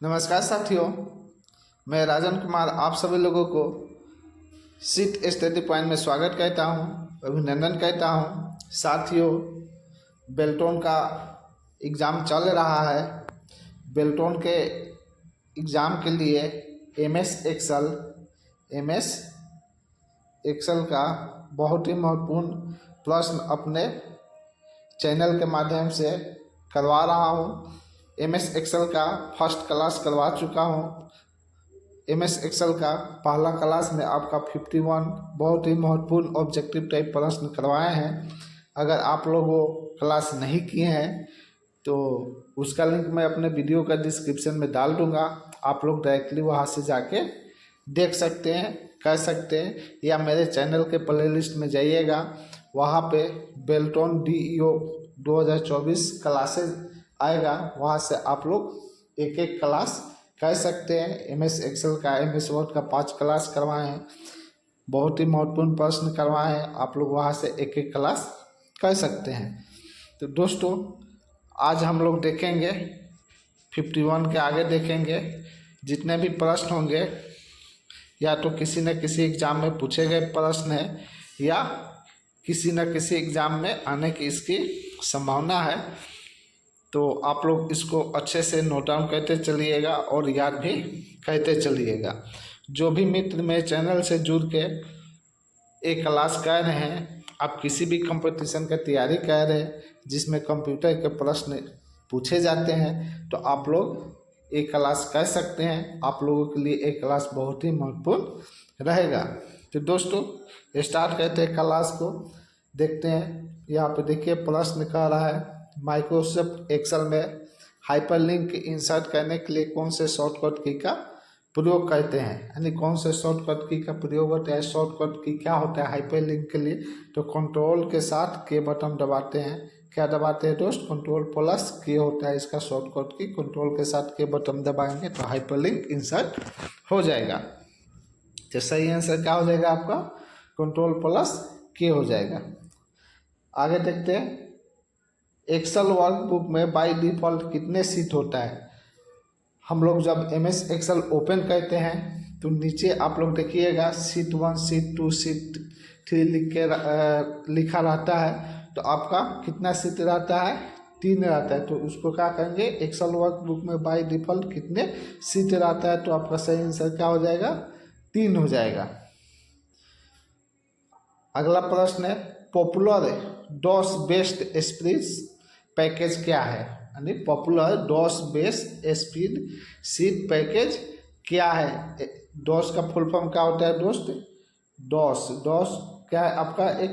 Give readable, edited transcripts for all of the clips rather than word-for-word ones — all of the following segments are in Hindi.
नमस्कार साथियों, मैं राजन कुमार आप सभी लोगों को सीट स्टडी पॉइंट में स्वागत कहता हूं, अभिनंदन कहता हूं। साथियों, बेल्टोन का एग्ज़ाम चल रहा है। बेल्टोन के एग्ज़ाम के लिए एमएस एक्सेल का बहुत ही महत्वपूर्ण प्रश्न अपने चैनल के माध्यम से करवा रहा हूं। एमएस एक्सेल का फर्स्ट क्लास करवा चुका हूं। एमएस एक्सेल का पहला क्लास में आपका 51 बहुत ही महत्वपूर्ण ऑब्जेक्टिव टाइप प्रश्न करवाए हैं। अगर आप लोग वो क्लास नहीं किए हैं तो उसका लिंक मैं अपने वीडियो का डिस्क्रिप्शन में डाल दूंगा। आप लोग डायरेक्टली वहां से जाके देख सकते हैं, कर सकते हैं, या मेरे चैनल के प्लेलिस्ट में जाइएगा। वहाँ पे बेल्टोन DEO 2024 क्लासेज आएगा, वहाँ से आप लोग एक एक क्लास कर सकते हैं। एमएस एक्सेल का, एमएस वर्ड का 5 क्लास करवाए हैं, बहुत ही महत्वपूर्ण प्रश्न करवाए हैं। आप लोग वहाँ से एक एक क्लास कर सकते हैं। तो दोस्तों, आज हम लोग देखेंगे 51 के आगे देखेंगे। जितने भी प्रश्न होंगे या तो किसी न किसी एग्ज़ाम में पूछे गए प्रश्न है या किसी न किसी एग्ज़ाम में आने की इसकी संभावना है। तो आप लोग इसको अच्छे से नोट डाउन करते चलिएगा और याद भी करते चलिएगा। जो भी मित्र मेरे चैनल से जुड़ के एक क्लास कर रहे हैं, आप किसी भी कंपटीशन की तैयारी कर रहे हैं जिसमें कंप्यूटर के प्रश्न पूछे जाते हैं, तो आप लोग एक क्लास कर सकते हैं। आप लोगों के लिए एक क्लास बहुत ही महत्वपूर्ण रहेगा। तो दोस्तों, स्टार्ट करते हैं क्लास को। देखते हैं, यहाँ पे देखिए प्रश्न कह रहा है माइक्रोसॉफ्ट एक्सेल में हाइपरलिंक इंसर्ट करने के लिए कौन से शॉर्टकट की का प्रयोग करते हैं, यानी कौन से शॉर्टकट की का प्रयोग होता है। शॉर्टकट की क्या होता है हाइपरलिंक के लिए? तो कंट्रोल के साथ के बटन दबाते हैं। क्या दबाते हैं दोस्त? कंट्रोल+K होता है इसका शॉर्टकट की। कंट्रोल के साथ के बटन दबाएंगे तो हाइपरलिंक इंसर्ट हो जाएगा। तो सही आंसर क्या हो जाएगा आपका? कंट्रोल+K हो जाएगा। आगे देखते हैं, एक्सेल वर्कबुक में बाय डिफ़ॉल्ट कितने सीट होता है? हम लोग जब एमएस एक्सेल ओपन करते हैं तो नीचे आप लोग देखिएगा सीट 1, सीट 2, सीट 3 लिखा रहता है। तो आपका कितना सीट रहता है? 3 रहता है। तो उसको क्या कहेंगे? एक्सेल वर्कबुक में बाय डिफ़ॉल्ट कितने सीट रहता है? तो आपका सही आंसर क्या हो जाएगा? 3 हो जाएगा। अगला प्रश्न है popular DOS based spread package क्या है? यानी popular DOS based spread sheet package क्या है? डॉस का फुल फॉर्म क्या होता है दोस्त? डॉस क्या है? आपका एक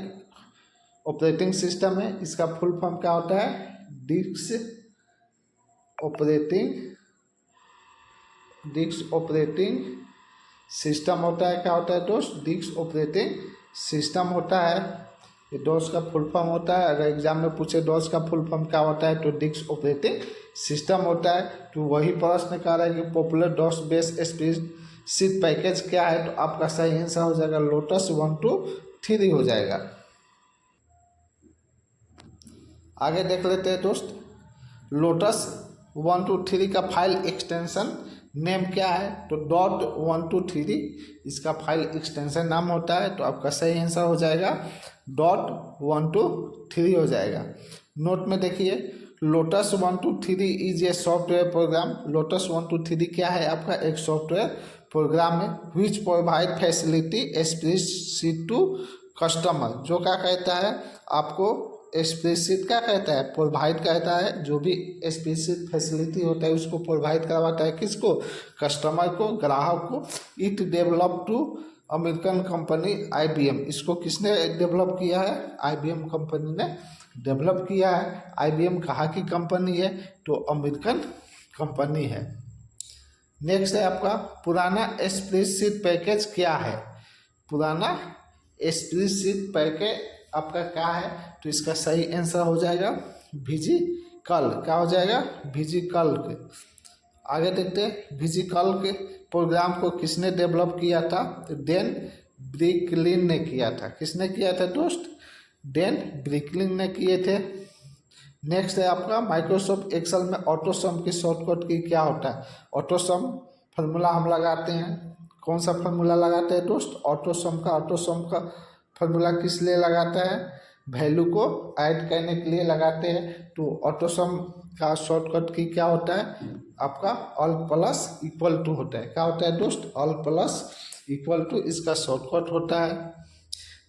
ऑपरेटिंग सिस्टम है। इसका फुल फॉर्म क्या होता है? डिस्क ऑपरेटिंग सिस्टम होता है। क्या होता है दोस्त? डिस्क ऑपरेटिंग सिस्टम होता है। ये डॉस का फुल फॉर्म होता है। अगर एग्जाम में पूछे डॉस का फुल फॉर्म क्या होता है तो डिस्क ऑपरेटिंग सिस्टम होता है। तो वही प्रश्न कह रहा है कि popular DOS based spread sheet package क्या है? तो आपका सही आंसर हो जाएगा लोटस 1, 2, 3 हो जाएगा। आगे देख लेते हैं दोस्त, लोटस 1, 2, 3 का फाइल एक्सटेंशन नेम क्या है? तो .123 इसका फाइल एक्सटेंशन नाम होता है। तो आपका सही आंसर हो जाएगा .123 हो जाएगा। नोट में देखिए, Lotus 123 is a software program. Lotus 123 क्या है? आपका एक सॉफ्टवेयर प्रोग्राम है which provide facility spreadsheet to customer. जो क्या कहता है आपको? स्प्रेडशीट क्या कहता है? प्रोवाइड कहता है। जो भी स्प्रेडशीट फैसिलिटी होता है उसको प्रोवाइड करवाता है। किसको? कस्टमर को, ग्राहक को। It develop to American company IBM। इसको किसने डेवलप किया है? IBM कंपनी ने डेवलप किया है। IBM कहाँ की कंपनी है? तो अमेरिकन कंपनी है। नेक्स्ट है आपका पुराना स्प्रेडशीट पैकेज क्या है? पुराना स्प्रेडशीट पैकेज आपका क्या है? तो इसका सही आंसर हो जाएगा विजिकल। क्या हो जाएगा? विजिकल। आगे देखते हैं, विजिकल के प्रोग्राम को किसने डेवलप किया था? तो डेन ब्रिकलिन ने किया था। किसने किया था दोस्त? डेन ब्रिकलिन ने किए थे। नेक्स्ट है आपका माइक्रोसॉफ्ट एक्सेल में ऑटो सम की शॉर्टकट की क्या होता है। ऑटो सम फार्मूला हम लगाते हैं, कौन सा फार्मूला लगाते हैं दोस्त, ऑटो सम का फार्मूला किस लिए लगाता है, वैल्यू को ऐड करने के लिए लगाते हैं। तो ऑटो सम का शॉर्टकट की क्या होता है आपका, ऑल प्लस इक्वल टू होता है। क्या होता है दोस्त, ऑल प्लस इक्वल टू, इसका शॉर्टकट होता है।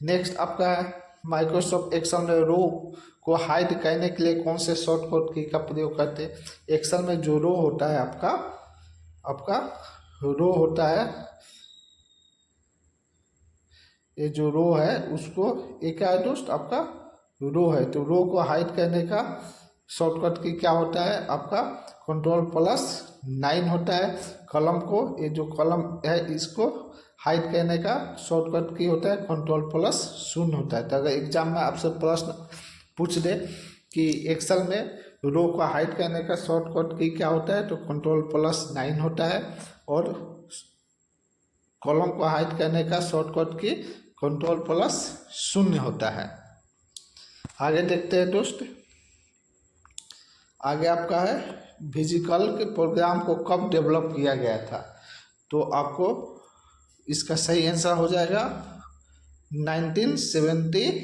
नेक्स्ट आपका है माइक्रोसॉफ्ट एक्सेल में रो को हाइड करने के लिए कौन से शॉर्टकट की का प्रयोग करते हैं। एक्सेल में जो रो होता है आपका रो होता है, ये जो रो है उसको, ये क्या है दोस्त, आपका रो है। तो रो को हाइड करने का शॉर्टकट की क्या होता है आपका, Ctrl+9 होता है। कॉलम को, ये जो कॉलम है इसको हाइड करने का शॉर्टकट की होता है Ctrl+0 होता है। तो अगर एग्जाम में आपसे प्रश्न पूछ दे कि एक्सेल में रो को हाइड करने का शॉर्टकट की क्या होता है, तो Ctrl+9 होता है। और कॉलम को हाइड करने का शॉर्टकट की Ctrl+0 होता है। आगे देखते हैं दोस्त, आगे आपका है फिजिकल के प्रोग्राम को कब डेवलप किया गया था। तो आपको इसका सही आंसर हो जाएगा 1979,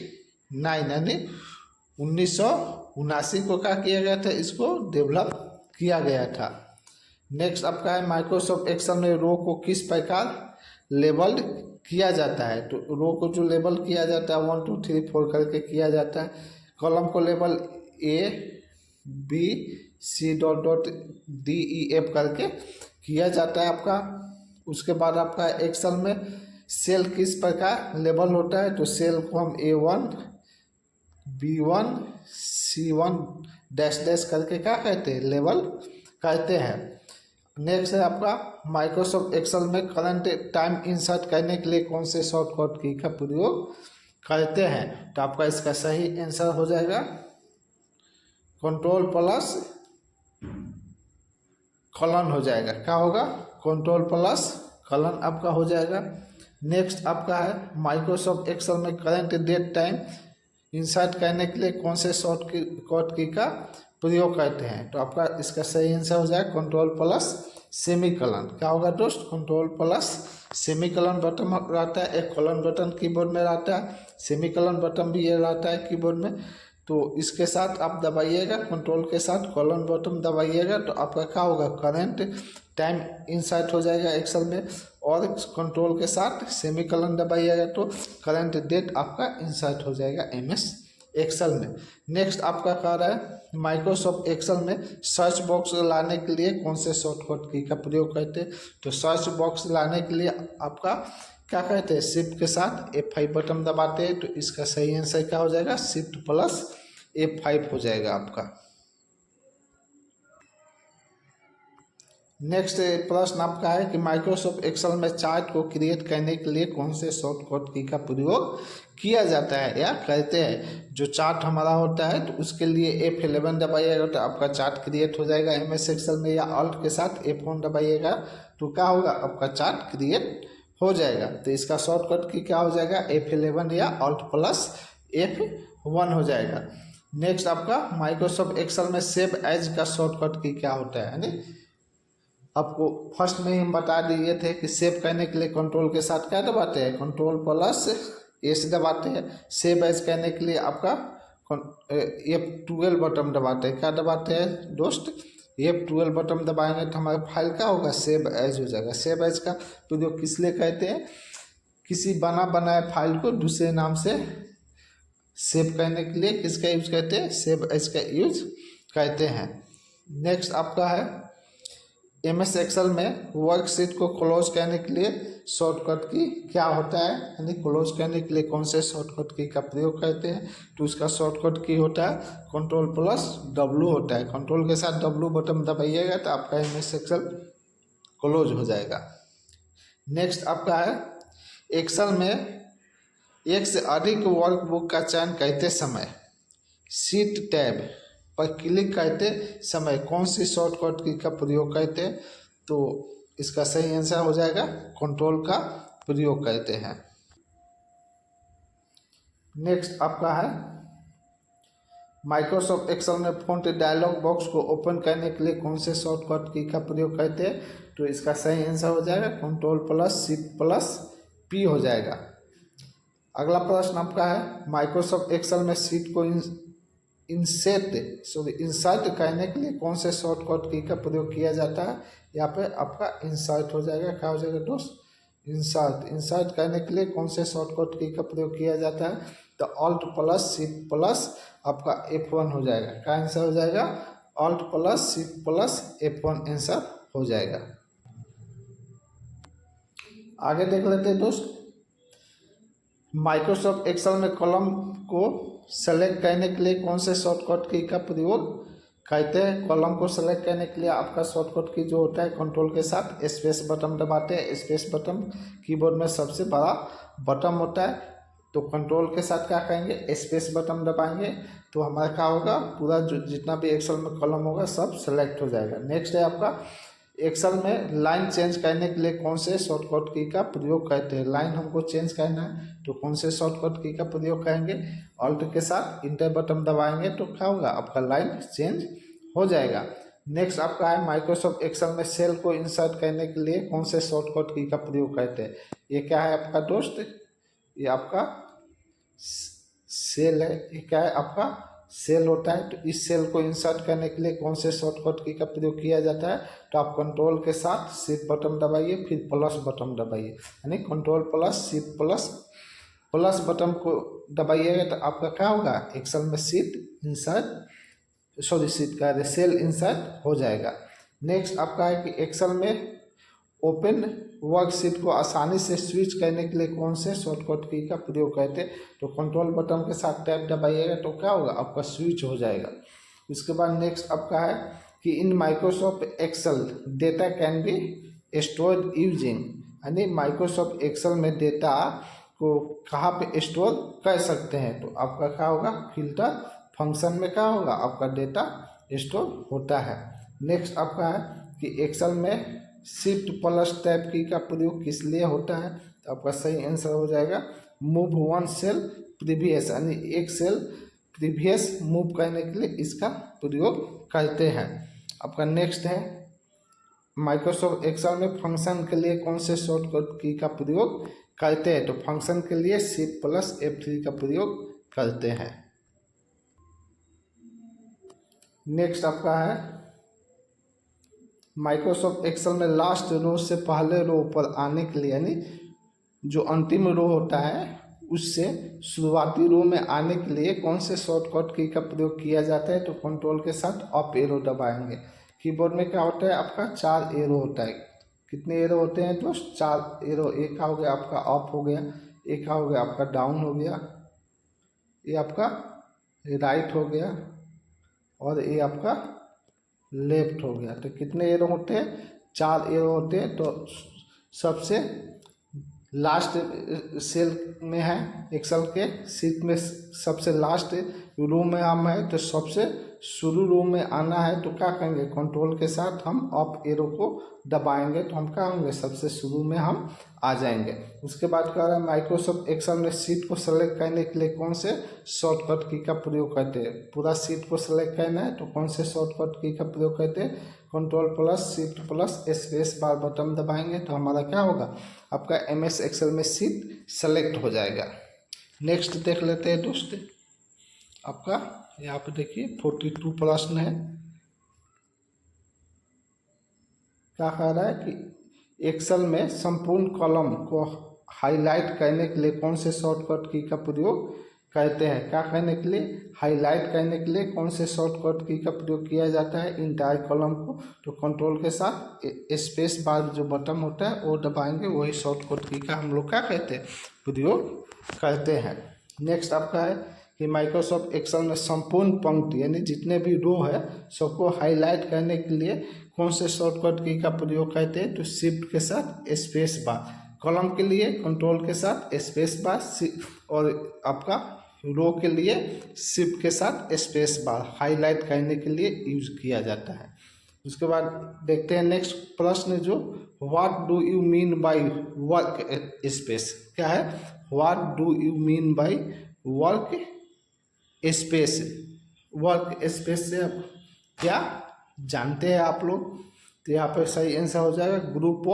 यानी 1979 को क्या किया गया था, इसको डेवलप किया गया था। नेक्स्ट आपका है माइक्रोसॉफ्ट एक्सेल में रो को किस प्रकार लेबल्ड किया जाता है। तो रो को जो लेबल किया जाता है 1 2 3 4 करके किया जाता है। कॉलम को लेबल A B C.D.E.F करके किया जाता है आपका। उसके बाद आपका एक्सेल में सेल किस प्रकार लेबल होता है। तो सेल को हम A1 B1 C1 dash dash करके क्या कहते हैं, लेबल कहते हैं। नेक्स्ट है आपका माइक्रोसॉफ्ट एक्सेल में करंट टाइम इंसर्ट करने के लिए कौन से शॉर्टकट की का प्रयोग करते हैं। तो आपका इसका सही आंसर हो जाएगा Ctrl+: हो जाएगा। क्या होगा, Ctrl+: आपका हो जाएगा। नेक्स्ट आपका है माइक्रोसॉफ्ट एक्सेल में करंट डेट टाइम इंसर्ट करने के लिए कौन से शॉर्टकट की का प्रयोग करते हैं। तो आपका इसका सही आंसर हो जाएगा Ctrl+: क्या होगा दोस्त, Ctrl+: बटन रहता है, एक कॉलन बटन कीबोर्ड में रहता है, सेमीकॉलन बटन भी ये रहता है कीबोर्ड में। तो इसके साथ आप दबाइएगा, कंट्रोल के साथ कॉलन बटन दबाइएगा तो आपका क्या होगा, करंट टाइम इंसर्ट हो जाएगा एक्सेल में। और कंट्रोल के साथ सेमीकॉलन दबाइएगा तो करंट डेट आपका इंसर्ट हो जाएगा MS एक्सेल में। नेक्स्ट आपका कह रहा है माइक्रोसॉफ्ट एक्सेल में सर्च बॉक्स लाने के लिए कौन से शॉर्टकट की का प्रयोग करते हैं। तो सर्च बॉक्स लाने के लिए आपका क्या कहते हैं, शिफ्ट के साथ F5 बटन दबाते हैं। तो इसका सही आंसर क्या हो जाएगा, Shift+F5 हो जाएगा आपका। नेक्स्ट प्रश्न आपका है कि माइक्रोसॉफ्ट एक्सेल में चार्ट को क्रिएट करने के लिए कौन से शॉर्टकट की का प्रयोग किया जाता है या करते हैं। जो चार्ट हमारा होता है तो उसके लिए F11 दबाइएगा तो आपका चार्ट क्रिएट हो जाएगा MS एक्सेल में, या ऑल्ट के साथ F1 दबाइएगा तो क्या होगा, आपका चार्ट क्रिएट हो जाएगा। तो इसका शॉर्टकट की क्या हो जाएगा, F11 या Alt+F1 हो जाएगा। नेक्स्ट आपका माइक्रोसॉफ्ट एक्सेल में सेव एज का शॉर्टकट की क्या होता है, यानी आपको फर्स्ट में ही हम बता दिए थे कि सेव करने के लिए कंट्रोल के साथ क्या दबाते हैं, Ctrl+S दबाते हैं। सेव एज करने के लिए आपका F12 बटन दबाते हैं। क्या दबाते हैं दोस्त, F12 बटन दबाएंगे तो हमारा फाइल क्या होगा, सेव एज हो जाएगा। सेव एज का प्रयोग किस लिए कहते हैं, किसी बना बनाए फाइल को दूसरे नाम से सेव करने के लिए किसका यूज करते हैं, सेव एज का यूज करते हैं। नेक्स्ट आपका है MS एक्सेल में वर्कशीट को क्लोज करने के लिए शॉर्टकट की क्या होता है, यानी क्लोज करने के लिए कौन से शॉर्टकट की का प्रयोग करते हैं। तो उसका शॉर्टकट की होता है Ctrl+W होता है। कंट्रोल के साथ W बटन दबाइएगा तो आपका MS एक्सेल क्लोज हो जाएगा। नेक्स्ट आपका है एक्सेल में एक से अधिक वर्कबुक का चयन करते समय शीट टैब पर क्लिक करते समय कौन सी शॉर्टकट की का प्रयोग करते हैं। तो इसका सही आंसर हो जाएगा कंट्रोल का प्रयोग करते हैं। नेक्स्ट आपका है माइक्रोसॉफ्ट एक्सेल में फ़ॉन्ट डायलॉग बॉक्स को ओपन करने के लिए कौन से शॉर्टकट की का प्रयोग करते हैं? तो इसका सही आंसर हो जाएगा Ctrl+Shift+P हो जाएगा। अगला प्रश्न आपका है, माइक्रोसॉफ्ट एक्सेल में शीट को इंसर्ट करने के लिए कौन से शॉर्टकट की का प्रयोग किया जाता है? यहाँ पे आपका इंसर्ट हो जाएगा। क्या हो जाएगा दोस्त? इंसर्ट करने के लिए कौन से शॉर्टकट की का प्रयोग किया जाता है? तो Alt+Shift+ आपका F1 हो जाएगा। क्या आंसर हो जाएगा? Alt+Shift+ F1 आंसर हो जाएगा। आगे देख लेते हैं दोस्त, माइक्रोसॉफ्ट एक्सेल में कॉलम को सेलेक्ट करने के लिए कौन से शॉर्टकट की का प्रयोग करते हैं? कॉलम को सेलेक्ट करने के लिए आपका शॉर्टकट की जो होता है, कंट्रोल के साथ स्पेस बटन दबाते हैं। स्पेस बटन कीबोर्ड में सबसे बड़ा बटन होता है, तो कंट्रोल के साथ क्या करेंगे? स्पेस बटन दबाएंगे तो हमारा क्या होगा? पूरा जो जितना भी एक्सेल में कॉलम होगा सब सेलेक्ट हो जाएगा। नेक्स्ट है आपका, एक्सेल में लाइन चेंज करने के लिए कौन से शॉर्टकट की का प्रयोग करते हैं? लाइन हमको चेंज करना है तो कौन से शॉर्टकट की का प्रयोग करेंगे? ऑल्ट के साथ इंटर बटन दबाएंगे तो क्या होगा? आपका लाइन चेंज हो जाएगा। नेक्स्ट आपका है, माइक्रोसॉफ्ट एक्सेल में सेल को इंसर्ट करने के लिए कौन से शॉर्टकट की का प्रयोग करते हैं? ये क्या है आपका दोस्त? ये आपका सेल है। ये क्या है? आपका सेल होता है। तो इस सेल को इंसर्ट करने के लिए कौन से शॉर्टकट की का प्रयोग किया जाता है? तो आप कंट्रोल के साथ शिफ्ट बटन दबाइए, फिर प्लस बटन दबाइए, यानी Ctrl+Shift++ बटन को दबाइएगा तो आपका क्या होगा? एक्सेल में सेल इंसर्ट हो जाएगा। नेक्स्ट आपका है कि एक्सेल में ओपन वर्कशीट को आसानी से स्विच करने के लिए कौन से शॉर्टकट की का प्रयोग करते हैं? तो कंट्रोल बटन के साथ टैप दबाइएगा तो क्या होगा? आपका स्विच हो जाएगा। उसके बाद नेक्स्ट आपका है कि in Microsoft Excel data can be stored using, यानी माइक्रोसॉफ्ट एक्सेल में डेटा को कहाँ पे स्टोर कर सकते हैं? तो आपका क्या होगा? फिल्टर फंक्शन में क्या होगा? आपका डेटा स्टोर होता है। नेक्स्ट आपका है कि एक्सेल में Shift+Tab की का प्रयोग किस लिए होता है? तो आपका सही आंसर हो जाएगा मूव वन सेल प्रीवियस, यानी एक सेल प्रीवियस मूव करने के लिए इसका प्रयोग करते हैं। आपका नेक्स्ट है, माइक्रोसॉफ्ट एक्सेल में फंक्शन के लिए कौन से शॉर्टकट की का प्रयोग करते हैं? तो फंक्शन के लिए Shift+F3 का प्रयोग करते हैं। नेक्स्ट आपका है, माइक्रोसॉफ्ट एक्सेल में लास्ट रो से पहले रो पर आने के लिए, यानी जो अंतिम रो होता है उससे शुरुआती रो में आने के लिए कौन से शॉर्टकट की का प्रयोग किया जाता है? तो कंट्रोल के साथ अप एरो दबाएंगे। कीबोर्ड में क्या होता है? आपका 4 एरो होता है। कितने एरो होते हैं दोस्त? 4 एरो। एक हो गया आपका अप हो गया, एक हो गया आपका डाउन हो गया, ये आपका राइट हो गया और ये आपका लेफ्ट हो गया। तो कितने एरो होते हैं? 4 एरो होते हैं। तो सबसे लास्ट सेल में है एक्सेल के शीट में, सबसे लास्ट रो में हम है तो सबसे शुरू रो में आना है तो क्या करेंगे? कंट्रोल के साथ हम अप एरो को दबाएंगे तो हम क्या होंगे? सबसे शुरू में हम आ जाएंगे। उसके बाद कह रहा है माइक्रोसॉफ्ट एक्सेल में शीट को सेलेक्ट करने के लिए कौन से शॉर्टकट की का प्रयोग करते हैं? पूरा शीट को सेलेक्ट करना है तो कौन से शॉर्टकट की का प्रयोग करते हैं? Ctrl+Shift+S बटन दबाएंगे तो हमारा क्या होगा? आपका MS एक्सेल में शीट सेलेक्ट हो जाएगा। नेक्स्ट देख लेते हैं दोस्त, आपका यहाँ पे देखिए 42 प्रश्न है। क्या कह रहा है कि एक्सेल में संपूर्ण कॉलम को हाईलाइट करने के लिए कौन से शॉर्टकट की का प्रयोग करते हैं? क्या करने के लिए? हाईलाइट करने के लिए कौन से शॉर्टकट की का प्रयोग किया जाता है इंटायर कॉलम को? तो कंट्रोल के साथ स्पेस बार जो बटन होता है वो दबाएंगे, वही शॉर्टकट की का हम लोग क्या कहते हैं? प्रयोग करते हैं। नेक्स्ट आपका है कि माइक्रोसॉफ्ट एक्सेल में संपूर्ण पंक्ति यानी जितने भी रो है सबको हाईलाइट करने के लिए कौन से शॉर्टकट की का प्रयोग करते हैं? तो शिफ्ट के साथ स्पेस बार। कॉलम के लिए कंट्रोल के साथ स्पेस बार और आपका रो के लिए शिफ्ट के साथ स्पेस बार हाईलाइट करने के लिए यूज किया जाता है। उसके बाद देखते हैं नेक्स्ट प्रश्न, जो what do you mean by work space? क्या है? What do you mean by work space? Work space से क्या जानते हैं आप लोग? तो यहाँ पे सही आंसर हो जाएगा ग्रुप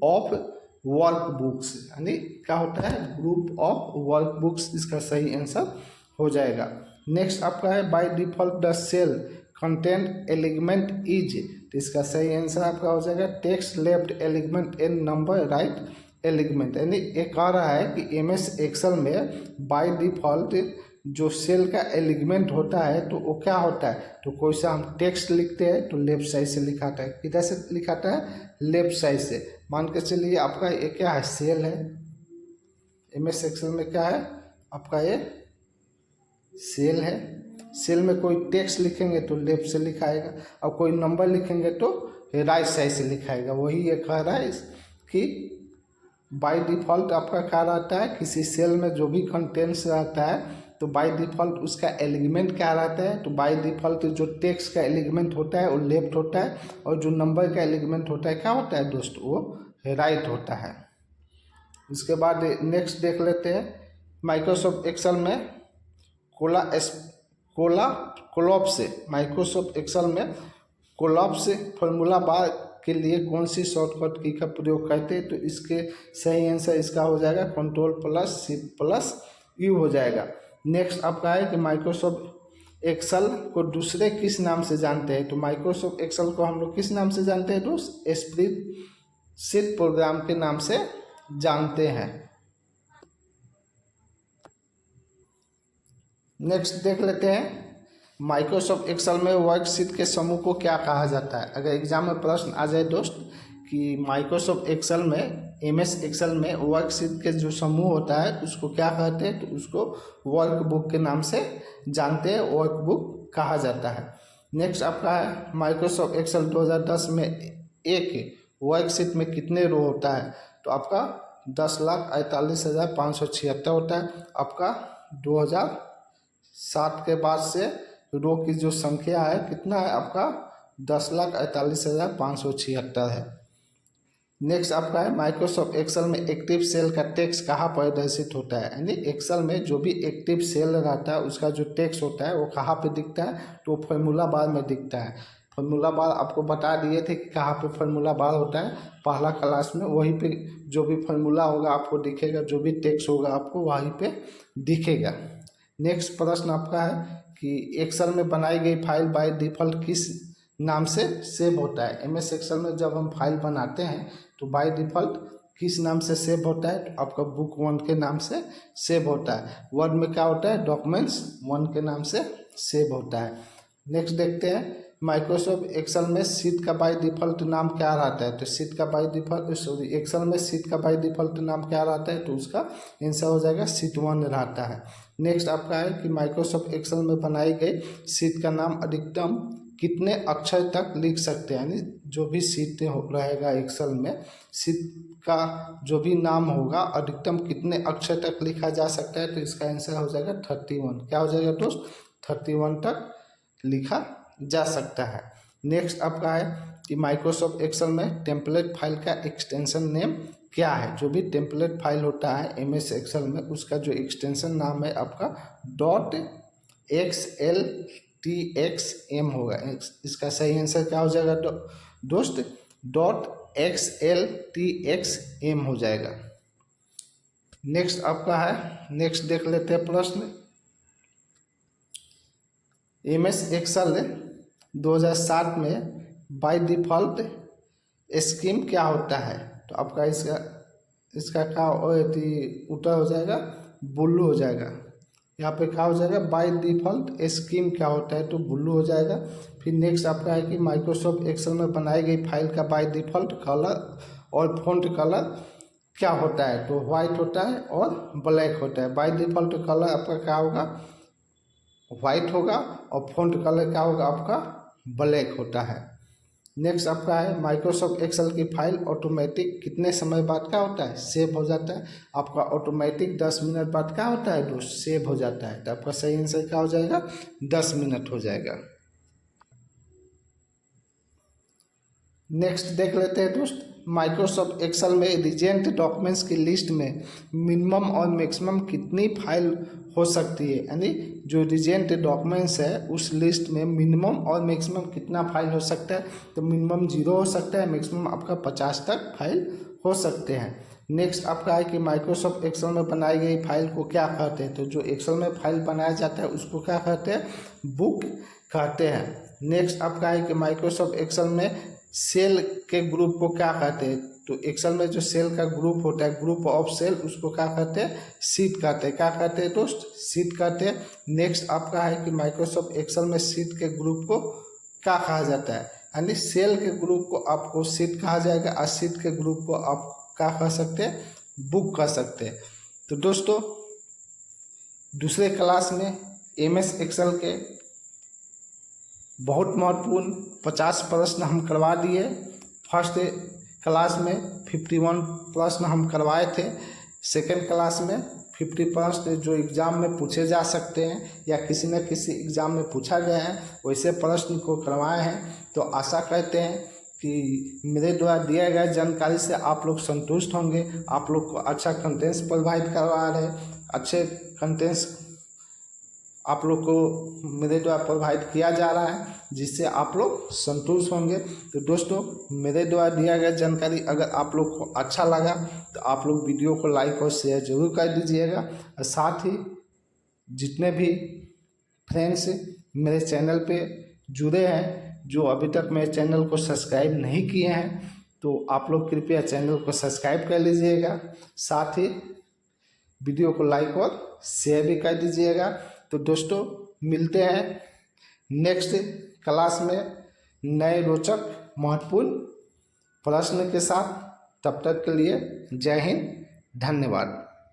ऑफ वर्क बुक्स, यानी क्या होता है? ग्रुप ऑफ वर्क बुक्स, इसका सही आंसर हो जाएगा। नेक्स्ट आपका है by default the cell content element is, तो इसका सही आंसर आपका हो जाएगा text left element and number right element, यानी ये कह रहा है कि एमएस एक्सेल में बाय डिफॉल्ट जो सेल का एलिमेंट होता है तो वो क्या होता है? तो कोई सा हम टेक्स्ट लिखते हैं तो लेफ्ट साइड से लिखाता है। किधर से लिखाता है? लेफ्ट साइड से। मान के चलिए आपका ये क्या है? सेल है। एमएस एक्सेल में क्या है आपका? ये सेल है। सेल में कोई टेक्स्ट लिखेंगे तो लेफ्ट से लिखाएगा और कोई नंबर लिखेंगे तो राइट साइड से लिखाएगा। वही ये कह रहा है कि बाय डिफ़ॉल्ट आपका क्या रहता है? किसी सेल में जो भी कंटेंट्स रहता है तो बाय डिफ़ॉल्ट उसका एलिमेंट क्या रहता है? तो बाय डिफ़ॉल्ट जो टेक्स्ट का एलिमेंट होता है वो लेफ्ट होता है और जो नंबर का एलिमेंट होता है क्या होता है दोस्त? वो राइट होता है। इसके बाद नेक्स्ट देख लेते हैं माइक्रोसॉफ्ट एक्सेल में माइक्रोसॉफ्ट एक्सेल में कोलैप्स फॉर्मूला बार के लिए कौन सी शॉर्टकट की का प्रयोग करते हैं? तो इसके सही आंसर इसका हो जाएगा Ctrl+Shift+U हो जाएगा। नेक्स्ट आपका है कि माइक्रोसॉफ्ट एक्सेल को दूसरे किस नाम से जानते हैं? तो माइक्रोसॉफ्ट एक्सेल को हम लोग किस नाम से जानते हैं दोस्त? स्प्रेडशीट प्रोग्राम के नाम से जानते हैं। नेक्स्ट देख लेते हैं माइक्रोसॉफ्ट एक्सेल में वर्कशीट के समूह को क्या कहा जाता है? अगर एग्जाम में प्रश्न आ जाए दोस्त कि माइक्रोसॉफ्ट एक्सेल में एमएस एक्सेल में वर्कशीट के जो समूह होता है उसको क्या कहते हैं? तो उसको वर्कबुक के नाम से जानते हैं, वर्कबुक कहा जाता है। नेक्स्ट आपका है माइक्रोसॉफ्ट एक्सेल 2010 में एक वर्कशीट में कितने रो होता है? तो आपका 10,48,576 होता है। आपका 2007 के बाद से रो की जो संख्या है कितना है? आपका 10,48,576 है। नेक्स्ट आपका है माइक्रोसॉफ्ट एक्सेल में एक्टिव सेल का टेक्स्ट कहाँ प्रदर्शित होता है? यानी एक्सेल में जो भी एक्टिव सेल रहता है उसका जो टेक्स्ट होता है वो कहाँ पे दिखता है? तो फॉर्मूला बार में दिखता है। फॉर्मूला बार आपको बता दिए थे कि कहाँ पे फॉर्मूला बार होता है पहला क्लास में। वहीं पे जो भी फॉर्मूला होगा आपको दिखेगा, जो भी टेक्स्ट होगा आपको वहीं पे दिखेगा। नेक्स्ट प्रश्न आपका है कि एक्सेल में बनाई गई फाइल बाय डिफ़ॉल्ट किस नाम से सेव होता है? एमएस एक्सेल में जब हम फाइल बनाते हैं तो बाय डिफ़ॉल्ट किस नाम से सेव होता है? तो आपका बुक 1 के नाम से सेव होता है। वर्ड में क्या होता है? डॉक्यूमेंट्स 1 के नाम से सेव होता है। नेक्स्ट देखते हैं माइक्रोसॉफ्ट एक्सेल में शीट का बाय डिफ़ॉल्ट नाम क्या रहता है? तो शीट का बाय डिफ़ॉल्ट एक्सेल में शीट का बाय डिफ़ॉल्ट नाम क्या रहता है? तो उसका आंसर हो जाएगा शीट 1 रहता है। नेक्स्ट आपका है कि माइक्रोसॉफ्ट एक्सेल में बनाई गई शीट का नाम अधिकतम कितने अक्षर तक लिख सकते हैं? यानी जो भी शीट रहेगा एक्सेल में, शीट का जो भी नाम होगा अधिकतम कितने अक्षर तक लिखा जा सकता है? तो इसका आंसर हो जाएगा 31। क्या हो जाएगा दोस्त? 31 तक लिखा जा सकता है। नेक्स्ट आपका है कि माइक्रोसॉफ्ट एक्सेल में टेम्पलेट फाइल का एक्सटेंशन नेम क्या है? जो भी टेम्पलेट फाइल होता है एमएस एक्सेल में उसका जो एक्सटेंशन नाम है आपका .xltxm होगा। इसका सही आंसर क्या हो जाएगा दोस्त? .xltxm हो जाएगा। नेक्स्ट आपका है, नेक्स्ट देख लेते हैं प्रश्न। एमएस एक्सेल 2007 में बाय डिफ़ॉल्ट स्कीम क्या होता है? तो आपका इसका क्या उत्तर हो जाएगा? ब्लू हो जाएगा। यहाँ पे क्या हो जाएगा? बाय डिफ़ॉल्ट स्कीम क्या होता है? तो ब्लू हो जाएगा। फिर नेक्स्ट आपका है कि माइक्रोसॉफ्ट एक्सेल में बनाई गई फाइल का बाय डिफ़ॉल्ट कलर और फ़ॉन्ट कलर क्या होता है? तो वाइट होता है और ब्लैक होता है। बाय डिफ़ॉल्ट कलर आपका क्या होगा? वाइट होगा और फ़ॉन्ट कलर क्या होगा? आपका ब्लैक होता है। नेक्स्ट आपका है माइक्रोसॉफ्ट एक्सेल की फाइल ऑटोमेटिक कितने समय बाद क्या होता है? सेव हो जाता है। आपका ऑटोमेटिक 10 मिनट बाद क्या होता है दोस्त? सेव हो जाता है। तो आपका सही आंसर क्या हो जाएगा? 10 मिनट हो जाएगा। नेक्स्ट देख लेते हैं दोस्त, माइक्रोसॉफ्ट एक्सेल में रिजेंट डॉक्यूमेंट्स की लिस्ट में मिनिमम और मैक्सिमम कितनी फाइल हो सकती है, यानी जो रिजेंट डॉक्यूमेंट्स है उस लिस्ट में मिनिमम और मैक्सिमम कितना फाइल हो सकता है। तो मिनिमम 0 हो सकता है, मैक्सिमम आपका 50 तक फाइल हो सकते हैं। नेक्स्ट आपका है कि माइक्रोसॉफ्ट एक्सेल में बनाई गई फाइल को क्या कहते हैं। तो जो एक्सेल में फाइल बनाया जाता है उसको क्या कहते हैं, बुक कहते हैं। नेक्स्ट आपका है कि माइक्रोसॉफ्ट एक्सेल में सेल के ग्रुप को क्या कहते हैं। तो एक्सेल में जो सेल का ग्रुप होता है, ग्रुप ऑफ सेल, उसको क्या कहते हैं, सीट कहते हैं। क्या कहते हैं दोस्त, सीट कहते हैं। नेक्स्ट आपका है कि माइक्रोसॉफ्ट एक्सेल में सीट के ग्रुप को क्या कहा जाता है, यानी सेल के ग्रुप को आपको सीट कहा जाएगा और सीट के ग्रुप को आप क्या कह सकते हैं, बुक कह सकते हैं। तो दोस्तों दूसरे क्लास में MS एक्सेल के बहुत महत्वपूर्ण 50 प्रश्न हम करवा दिए। फर्स्ट क्लास में 51 प्रश्न हम करवाए थे। सेकंड क्लास में 50 प्रश्न जो एग्ज़ाम में पूछे जा सकते हैं या किसी न किसी एग्ज़ाम में पूछा गया है, वैसे प्रश्न को करवाए हैं। तो आशा करते हैं कि मेरे द्वारा दिए गए जानकारी से आप लोग संतुष्ट होंगे। आप लोग को अच्छा कंटेंट्स प्रोवाइड करवा रहे, अच्छे कंटेंट्स आप लोग को मेरे द्वारा प्रोवाइड किया जा रहा है, जिससे आप लोग संतुष्ट होंगे। तो दोस्तों मेरे द्वारा दिया गया जानकारी अगर आप लोग को अच्छा लगा तो आप लोग वीडियो को लाइक और शेयर जरूर कर दीजिएगा। और साथ ही जितने भी फ्रेंड्स मेरे चैनल पे जुड़े हैं, जो अभी तक मेरे चैनल को सब्सक्राइब नहीं किए हैं, तो आप लोग कृपया चैनल को सब्सक्राइब कर लीजिएगा। साथ ही वीडियो को लाइक और शेयर भी कर दीजिएगा। तो दोस्तों मिलते हैं नेक्स्ट क्लास में नए रोचक महत्वपूर्ण प्रश्न के साथ। तब तक के लिए जय हिंद, धन्यवाद।